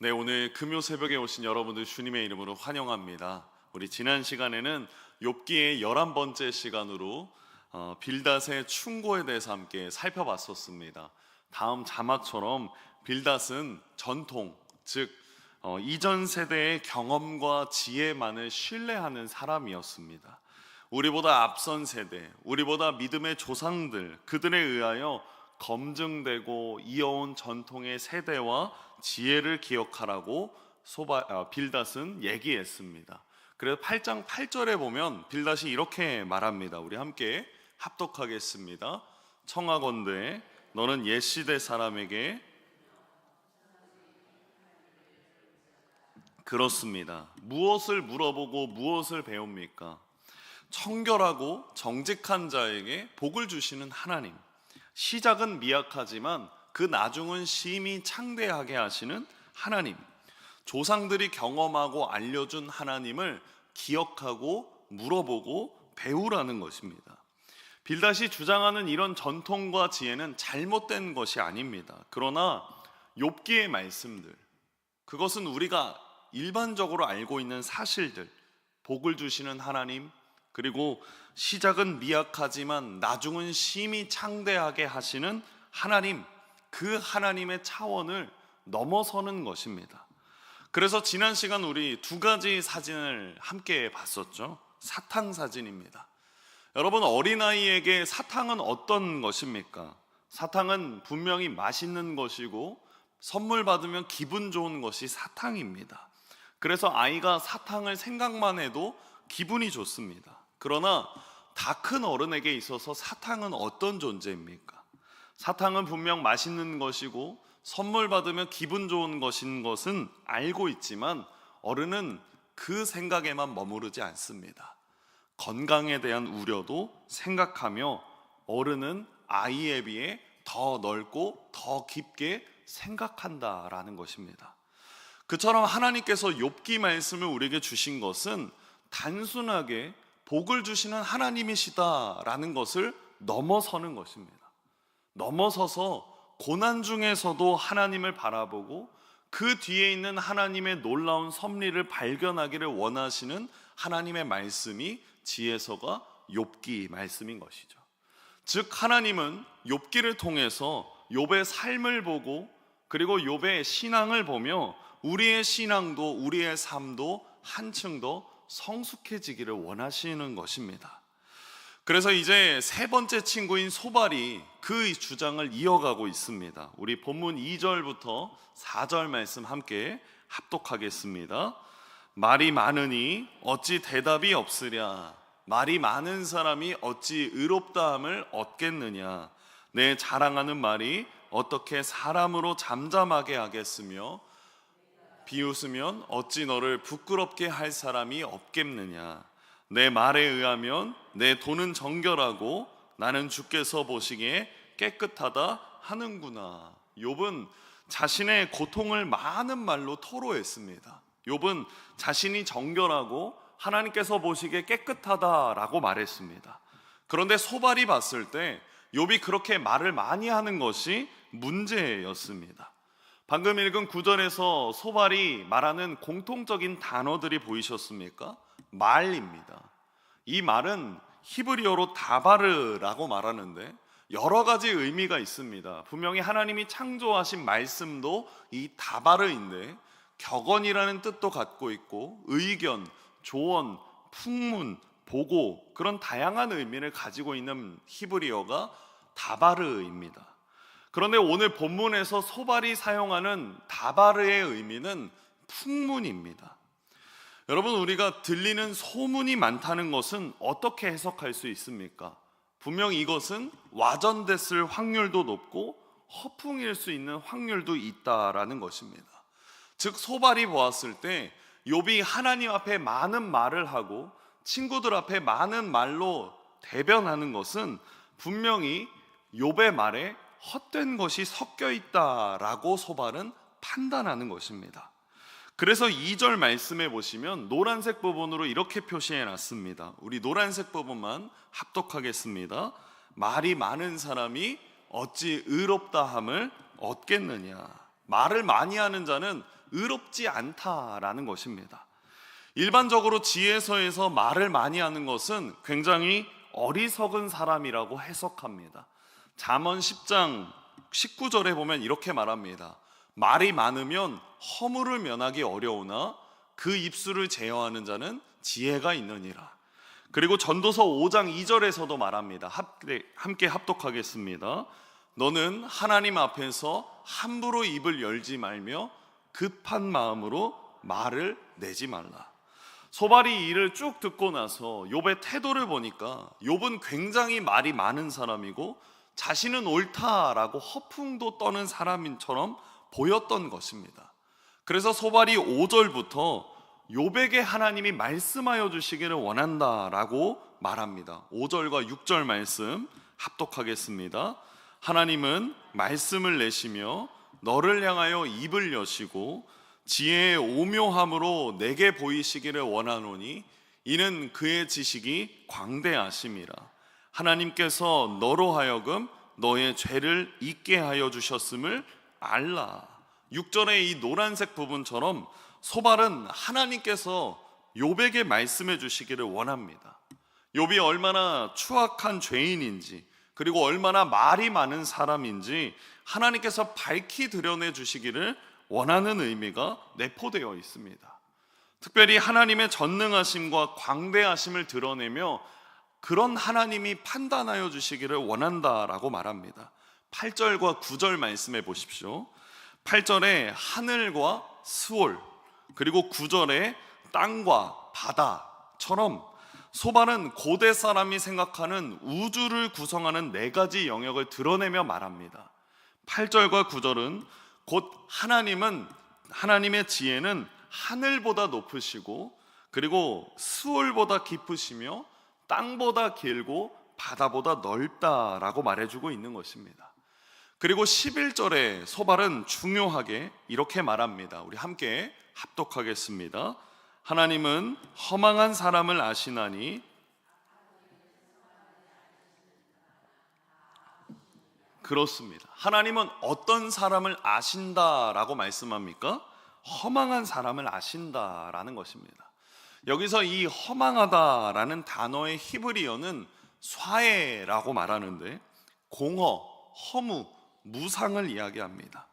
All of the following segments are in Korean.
네, 오늘 금요 새벽에 오신 여러분들 주님의 이름으로 환영합니다. 우리 지난 시간에는 욥기의 11번째 시간으로 빌닷의 충고에 대해서 함께 살펴봤었습니다. 다음 자막처럼 빌닷은 전통, 즉 이전 세대의 경험과 지혜만을 신뢰하는 사람이었습니다. 우리보다 앞선 세대, 우리보다 믿음의 조상들, 그들에 의하여 검증되고 이어온 전통의 세대와 지혜를 기억하라고 빌닷은 얘기했습니다. 그래서 8장 8절에 보면 빌닷이 이렇게 말합니다. 우리 함께 합독하겠습니다. 청하건대 너는 옛시대 사람에게 그렇습니다. 무엇을 물어보고 무엇을 배웁니까? 청결하고 정직한 자에게 복을 주시는 하나님, 시작은 미약하지만 그 나중은 심히 창대하게 하시는 하나님, 조상들이 경험하고 알려준 하나님을 기억하고 물어보고 배우라는 것입니다. 빌닷이 주장하는 이런 전통과 지혜는 잘못된 것이 아닙니다. 그러나 욥기의 말씀들, 그것은 우리가 일반적으로 알고 있는 사실들, 복을 주시는 하나님, 그리고 시작은 미약하지만 나중은 심히 창대하게 하시는 하나님, 그 하나님의 차원을 넘어서는 것입니다. 그래서 지난 시간 우리 두 가지 사진을 함께 봤었죠. 사탕 사진입니다. 여러분, 어린아이에게 사탕은 어떤 것입니까? 사탕은 분명히 맛있는 것이고 선물 받으면 기분 좋은 것이 사탕입니다. 그래서 아이가 사탕을 생각만 해도 기분이 좋습니다. 그러나 다 큰 어른에게 있어서 사탕은 어떤 존재입니까? 사탕은 분명 맛있는 것이고 선물 받으면 기분 좋은 것인 것은 알고 있지만 어른은 그 생각에만 머무르지 않습니다. 건강에 대한 우려도 생각하며 어른은 아이에 비해 더 넓고 더 깊게 생각한다라는 것입니다. 그처럼 하나님께서 욥기 말씀을 우리에게 주신 것은 단순하게 복을 주시는 하나님이시다라는 것을 넘어서는 것입니다. 넘어서서 고난 중에서도 하나님을 바라보고 그 뒤에 있는 하나님의 놀라운 섭리를 발견하기를 원하시는 하나님의 말씀이 지혜서가 욥기 말씀인 것이죠. 즉 하나님은 욥기를 통해서 욥의 삶을 보고 그리고 욥의 신앙을 보며 우리의 신앙도 우리의 삶도 한층 더 성숙해지기를 원하시는 것입니다. 그래서 이제 세 번째 친구인 소발이 그 주장을 이어가고 있습니다. 우리 본문 2절부터 4절 말씀 함께 합독하겠습니다. 말이 많으니 어찌 대답이 없으랴. 말이 많은 사람이 어찌 의롭다함을 얻겠느냐. 내 자랑하는 말이 어떻게 사람으로 잠잠하게 하겠으며 비웃으면 어찌 너를 부끄럽게 할 사람이 없겠느냐. 내 말에 의하면 내 돈은 정결하고 나는 주께서 보시기에 깨끗하다 하는구나. 욥은 자신의 고통을 많은 말로 토로했습니다. 욥은 자신이 정결하고 하나님께서 보시기에 깨끗하다라고 말했습니다. 그런데 소발이 봤을 때 욥이 그렇게 말을 많이 하는 것이 문제였습니다. 방금 읽은 9절에서 소발이 말하는 공통적인 단어들이 보이셨습니까? 말입니다. 이 말은 히브리어로 다바르라고 말하는데 여러 가지 의미가 있습니다. 분명히 하나님이 창조하신 말씀도 이 다바르인데 격언이라는 뜻도 갖고 있고 의견, 조언, 풍문, 보고 그런 다양한 의미를 가지고 있는 히브리어가 다바르입니다. 그런데 오늘 본문에서 소발이 사용하는 다바르의 의미는 풍문입니다. 여러분, 우리가 들리는 소문이 많다는 것은 어떻게 해석할 수 있습니까? 분명 이것은 와전됐을 확률도 높고 허풍일 수 있는 확률도 있다라는 것입니다. 즉 소발이 보았을 때 욥이 하나님 앞에 많은 말을 하고 친구들 앞에 많은 말로 대변하는 것은 분명히 욥의 말에 헛된 것이 섞여 있다라고 소발은 판단하는 것입니다. 그래서 2절 말씀에 보시면 노란색 부분으로 이렇게 표시해 놨습니다. 우리 노란색 부분만 합독하겠습니다. 말이 많은 사람이 어찌 의롭다함을 얻겠느냐. 말을 많이 하는 자는 의롭지 않다라는 것입니다. 일반적으로 지혜서에서 말을 많이 하는 것은 굉장히 어리석은 사람이라고 해석합니다. 잠언 10장 19절에 보면 이렇게 말합니다. 말이 많으면 허물을 면하기 어려우나 그 입술을 제어하는 자는 지혜가 있느니라. 그리고 전도서 5장 2절에서도 말합니다. 함께 합독하겠습니다. 너는 하나님 앞에서 함부로 입을 열지 말며 급한 마음으로 말을 내지 말라. 소발이 이 일을 쭉 듣고 나서 욥의 태도를 보니까 욥은 굉장히 말이 많은 사람이고 자신은 옳다라고 허풍도 떠는 사람처럼 보였던 것입니다. 그래서 소발이 5절부터 욥에게 하나님이 말씀하여 주시기를 원한다라고 말합니다. 5절과 6절 말씀 합독하겠습니다. 하나님은 말씀을 내시며 너를 향하여 입을 여시고 지혜의 오묘함으로 내게 보이시기를 원하노니 이는 그의 지식이 광대하심이라. 하나님께서 너로 하여금 너의 죄를 잊게 하여 주셨음을 알라. 6절의 이 노란색 부분처럼 소발은 하나님께서 욥에게 말씀해 주시기를 원합니다. 욥이 얼마나 추악한 죄인인지, 그리고 얼마나 말이 많은 사람인지 하나님께서 밝히 드러내 주시기를 원하는 의미가 내포되어 있습니다. 특별히 하나님의 전능하심과 광대하심을 드러내며 그런 하나님이 판단하여 주시기를 원한다라고 말합니다. 8절과 9절 말씀해 보십시오. 8절에 하늘과 스올, 그리고 9절에 땅과 바다처럼 소발은 고대 사람이 생각하는 우주를 구성하는 4가지 영역을 드러내며 말합니다. 8절과 9절은 곧 하나님의 지혜는 하늘보다 높으시고 그리고 스올보다 깊으시며 땅보다 길고 바다보다 넓다라고 말해주고 있는 것입니다. 그리고 11절에 소발은 중요하게 이렇게 말합니다. 우리 함께 합독하겠습니다. 하나님은 허망한 사람을 아시나니 그렇습니다. 하나님은 어떤 사람을 아신다라고 말씀합니까? 허망한 사람을 아신다라는 것입니다. 여기서 이 허망하다라는 단어의 히브리어는 쇠라고 말하는데 공허, 허무, 무상을 이야기합니다.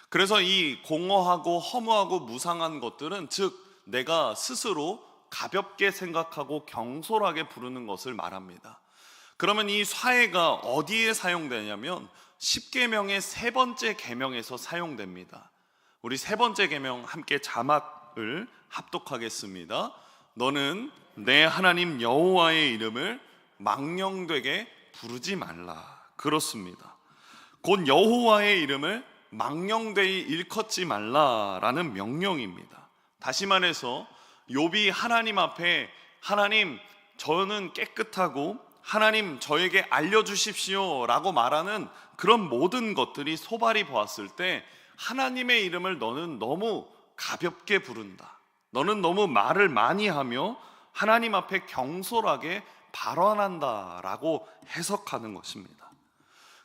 그래서 이 공허하고 허무하고 무상한 것들은 즉 내가 스스로 가볍게 생각하고 경솔하게 부르는 것을 말합니다. 그러면 이 쇠가 어디에 사용되냐면 10계명의 3번째 계명에서 사용됩니다. 우리 3번째 계명 함께 자막을 합독하겠습니다. 너는 내 하나님 여호와의 이름을 망령되게 부르지 말라. 그렇습니다. 곧 여호와의 이름을 망령되이 일컫지 말라라는 명령입니다. 다시 말해서 욥이 하나님 앞에 하나님 저는 깨끗하고 하나님 저에게 알려주십시오 라고 말하는 그런 모든 것들이 소발이 보았을 때 하나님의 이름을 너는 너무 가볍게 부른다, 너는 너무 말을 많이 하며 하나님 앞에 경솔하게 발언한다 라고 해석하는 것입니다.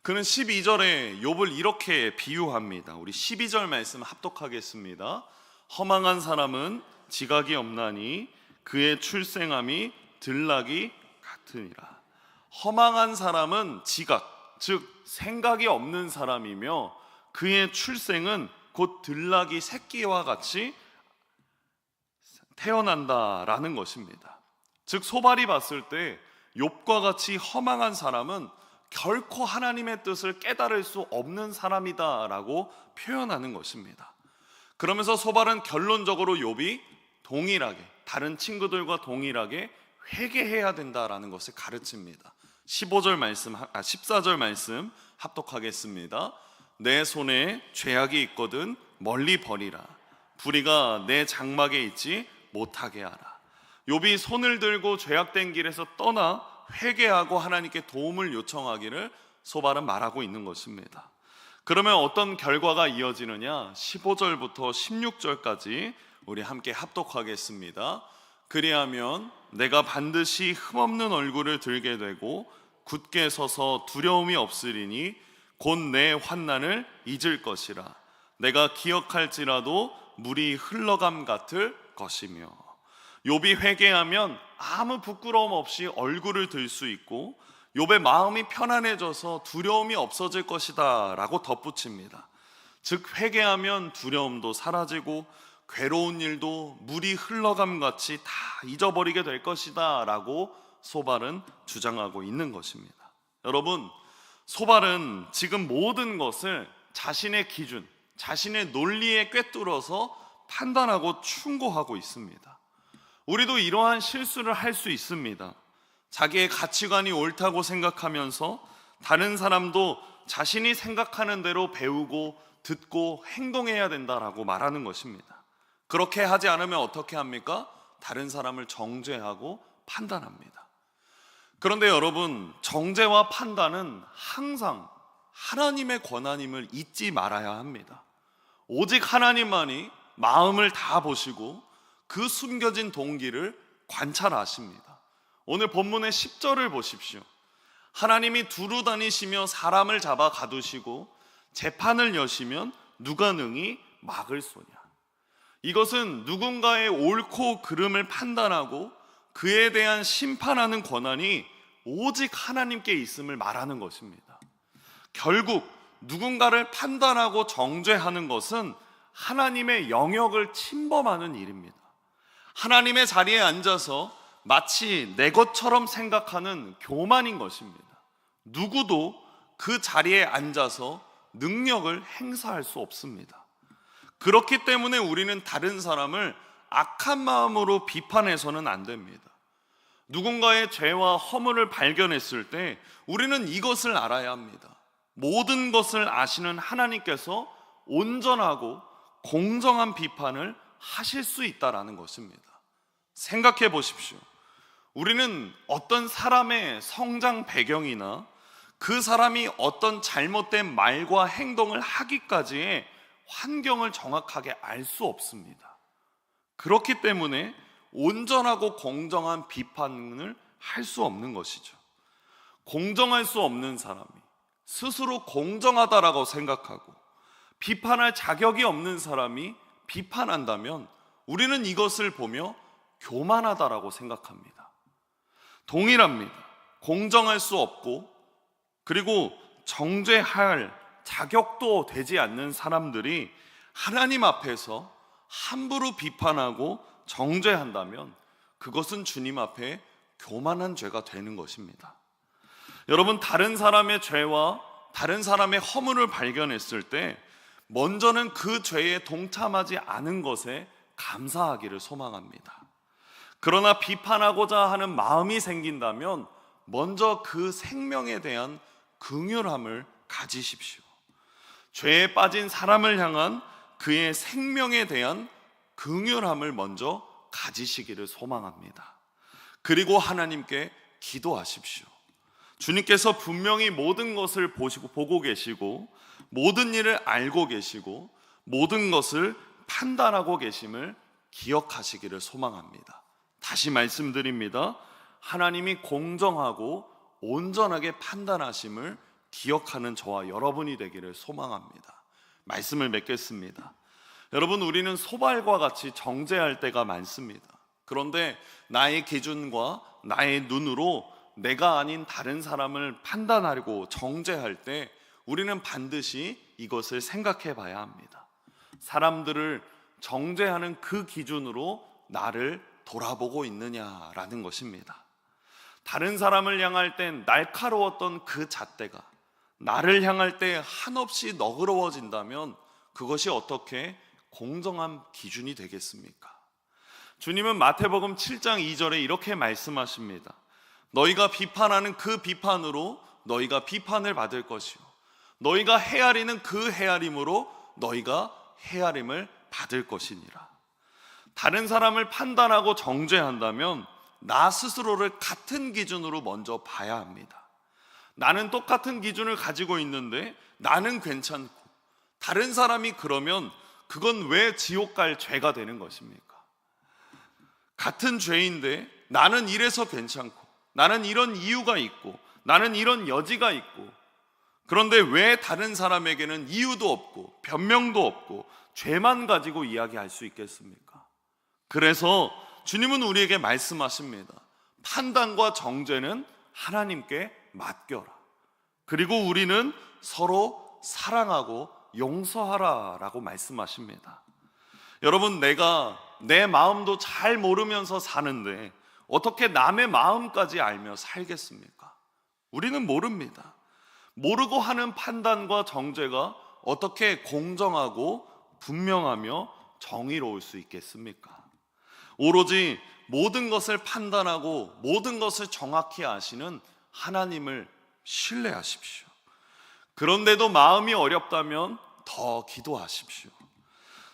그는 12절에 욥을 이렇게 비유합니다. 우리 12절 말씀 합독하겠습니다. 허망한 사람은 지각이 없나니 그의 출생함이 들락이 같으니라. 허망한 사람은 지각, 즉 생각이 없는 사람이며 그의 출생은 곧 들락이 새끼와 같이 태어난다라는 것입니다. 즉 소발이 봤을 때 욥과 같이 허망한 사람은 결코 하나님의 뜻을 깨달을 수 없는 사람이다라고 표현하는 것입니다. 그러면서 소발은 결론적으로 욥이 동일하게 다른 친구들과 동일하게 회개해야 된다라는 것을 가르칩니다. 14절 말씀 합독하겠습니다. 내 손에 죄악이 있거든 멀리 버리라. 불의가 내 장막에 있지 못하게 하라. 욥이 손을 들고 죄악된 길에서 떠나 회개하고 하나님께 도움을 요청하기를 소발은 말하고 있는 것입니다. 그러면 어떤 결과가 이어지느냐? 15절부터 16절까지 우리 함께 합독하겠습니다. 그리하면 내가 반드시 흠없는 얼굴을 들게 되고 굳게 서서 두려움이 없으리니 곧 내 환난을 잊을 것이라. 내가 기억할지라도 물이 흘러감 같을 것이며. 욥이 회개하면 아무 부끄러움 없이 얼굴을 들 수 있고 욥의 마음이 편안해져서 두려움이 없어질 것이다 라고 덧붙입니다. 즉 회개하면 두려움도 사라지고 괴로운 일도 물이 흘러감 같이 다 잊어버리게 될 것이다 라고 소발은 주장하고 있는 것입니다. 여러분, 소발은 지금 모든 것을 자신의 기준, 자신의 논리에 꿰뚫어서 판단하고 충고하고 있습니다. 우리도 이러한 실수를 할 수 있습니다. 자기의 가치관이 옳다고 생각하면서 다른 사람도 자신이 생각하는 대로 배우고 듣고 행동해야 된다라고 말하는 것입니다. 그렇게 하지 않으면 어떻게 합니까? 다른 사람을 정죄하고 판단합니다. 그런데 여러분, 정죄와 판단은 항상 하나님의 권한임을 잊지 말아야 합니다. 오직 하나님만이 마음을 다 보시고 그 숨겨진 동기를 관찰하십니다. 오늘 본문의 10절을 보십시오. 하나님이 두루 다니시며 사람을 잡아 가두시고 재판을 여시면 누가 능히 막을 소냐. 이것은 누군가의 옳고 그름을 판단하고 그에 대한 심판하는 권한이 오직 하나님께 있음을 말하는 것입니다. 결국 누군가를 판단하고 정죄하는 것은 하나님의 영역을 침범하는 일입니다. 하나님의 자리에 앉아서 마치 내 것처럼 생각하는 교만인 것입니다. 누구도 그 자리에 앉아서 능력을 행사할 수 없습니다. 그렇기 때문에 우리는 다른 사람을 악한 마음으로 비판해서는 안 됩니다. 누군가의 죄와 허물을 발견했을 때 우리는 이것을 알아야 합니다. 모든 것을 아시는 하나님께서 온전하고 공정한 비판을 하실 수 있다라는 것입니다. 생각해 보십시오. 우리는 어떤 사람의 성장 배경이나 그 사람이 어떤 잘못된 말과 행동을 하기까지의 환경을 정확하게 알 수 없습니다. 그렇기 때문에 온전하고 공정한 비판을 할 수 없는 것이죠. 공정할 수 없는 사람이 스스로 공정하다라고 생각하고 비판할 자격이 없는 사람이 비판한다면 우리는 이것을 보며 교만하다라고 생각합니다. 동일합니다. 공정할 수 없고 그리고 정죄할 자격도 되지 않는 사람들이 하나님 앞에서 함부로 비판하고 정죄한다면 그것은 주님 앞에 교만한 죄가 되는 것입니다. 여러분, 다른 사람의 죄와 다른 사람의 허물을 발견했을 때 먼저는 그 죄에 동참하지 않은 것에 감사하기를 소망합니다. 그러나 비판하고자 하는 마음이 생긴다면 먼저 그 생명에 대한 긍휼함을 가지십시오. 죄에 빠진 사람을 향한 그의 생명에 대한 긍휼함을 먼저 가지시기를 소망합니다. 그리고 하나님께 기도하십시오. 주님께서 분명히 모든 것을 보고 계시고 모든 일을 알고 계시고 모든 것을 판단하고 계심을 기억하시기를 소망합니다. 다시 말씀드립니다. 하나님이 공정하고 온전하게 판단하심을 기억하는 저와 여러분이 되기를 소망합니다. 말씀을 맺겠습니다. 여러분, 우리는 소발과 같이 정죄할 때가 많습니다. 그런데 나의 기준과 나의 눈으로 내가 아닌 다른 사람을 판단하려고 정죄할 때 우리는 반드시 이것을 생각해 봐야 합니다. 사람들을 정죄하는 그 기준으로 나를 돌아보고 있느냐라는 것입니다. 다른 사람을 향할 땐 날카로웠던 그 잣대가 나를 향할 때 한없이 너그러워진다면 그것이 어떻게 공정한 기준이 되겠습니까? 주님은 마태복음 7장 2절에 이렇게 말씀하십니다. 너희가 비판하는 그 비판으로 너희가 비판을 받을 것이요 너희가 헤아리는 그 헤아림으로 너희가 헤아림을 받을 것이니라. 다른 사람을 판단하고 정죄한다면 나 스스로를 같은 기준으로 먼저 봐야 합니다. 나는 똑같은 기준을 가지고 있는데 나는 괜찮고 다른 사람이 그러면 그건 왜 지옥 갈 죄가 되는 것입니까? 같은 죄인데 나는 이래서 괜찮고 나는 이런 이유가 있고 나는 이런 여지가 있고 그런데 왜 다른 사람에게는 이유도 없고 변명도 없고 죄만 가지고 이야기할 수 있겠습니까? 그래서 주님은 우리에게 말씀하십니다. 판단과 정죄는 하나님께 맡겨라. 그리고 우리는 서로 사랑하고 용서하라 라고 말씀하십니다. 여러분, 내가 내 마음도 잘 모르면서 사는데 어떻게 남의 마음까지 알며 살겠습니까? 우리는 모릅니다. 모르고 하는 판단과 정죄가 어떻게 공정하고 분명하며 정의로울 수 있겠습니까? 오로지 모든 것을 판단하고 모든 것을 정확히 아시는 하나님을 신뢰하십시오. 그런데도 마음이 어렵다면 더 기도하십시오.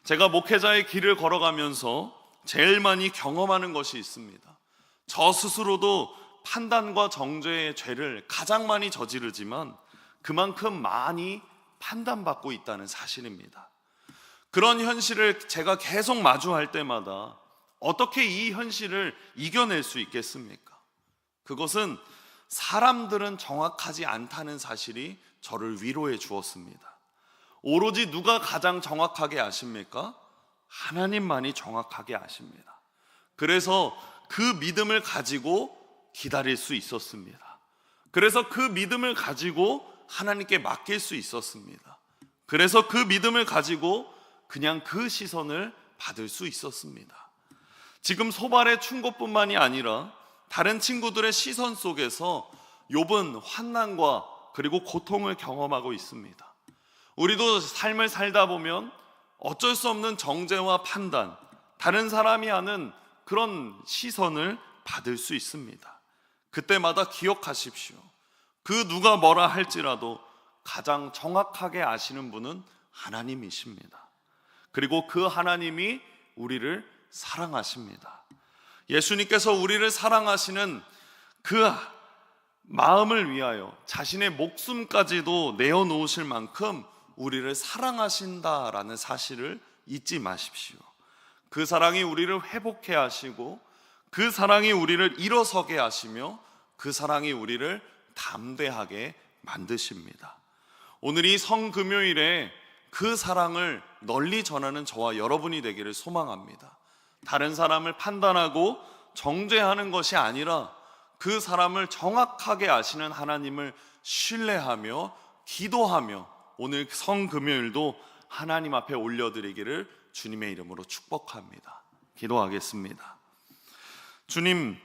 제가 목회자의 길을 걸어가면서 제일 많이 경험하는 것이 있습니다. 저 스스로도 판단과 정죄의 죄를 가장 많이 저지르지만 그만큼 많이 판단받고 있다는 사실입니다. 그런 현실을 제가 계속 마주할 때마다 어떻게 이 현실을 이겨낼 수 있겠습니까? 그것은 사람들은 정확하지 않다는 사실이 저를 위로해 주었습니다. 오로지 누가 가장 정확하게 아십니까? 하나님만이 정확하게 아십니다. 그래서 그 믿음을 가지고 기다릴 수 있었습니다. 그래서 그 믿음을 가지고 하나님께 맡길 수 있었습니다. 그래서 그 믿음을 가지고 그냥 그 시선을 받을 수 있었습니다. 지금 소발의 충고뿐만이 아니라 다른 친구들의 시선 속에서 욥은 환난과 그리고 고통을 경험하고 있습니다. 우리도 삶을 살다 보면 어쩔 수 없는 정죄와 판단, 다른 사람이 하는 그런 시선을 받을 수 있습니다. 그때마다 기억하십시오. 그 누가 뭐라 할지라도 가장 정확하게 아시는 분은 하나님이십니다. 그리고 그 하나님이 우리를 사랑하십니다. 예수님께서 우리를 사랑하시는 그 마음을 위하여 자신의 목숨까지도 내어놓으실 만큼 우리를 사랑하신다라는 사실을 잊지 마십시오. 그 사랑이 우리를 회복해 하시고 그 사랑이 우리를 일어서게 하시며 그 사랑이 우리를 담대하게 만드십니다. 오늘 이 성금요일에 그 사랑을 널리 전하는 저와 여러분이 되기를 소망합니다. 다른 사람을 판단하고 정죄하는 것이 아니라 그 사람을 정확하게 아시는 하나님을 신뢰하며 기도하며 오늘 성금요일도 하나님 앞에 올려드리기를 주님의 이름으로 축복합니다. 기도하겠습니다. 주님,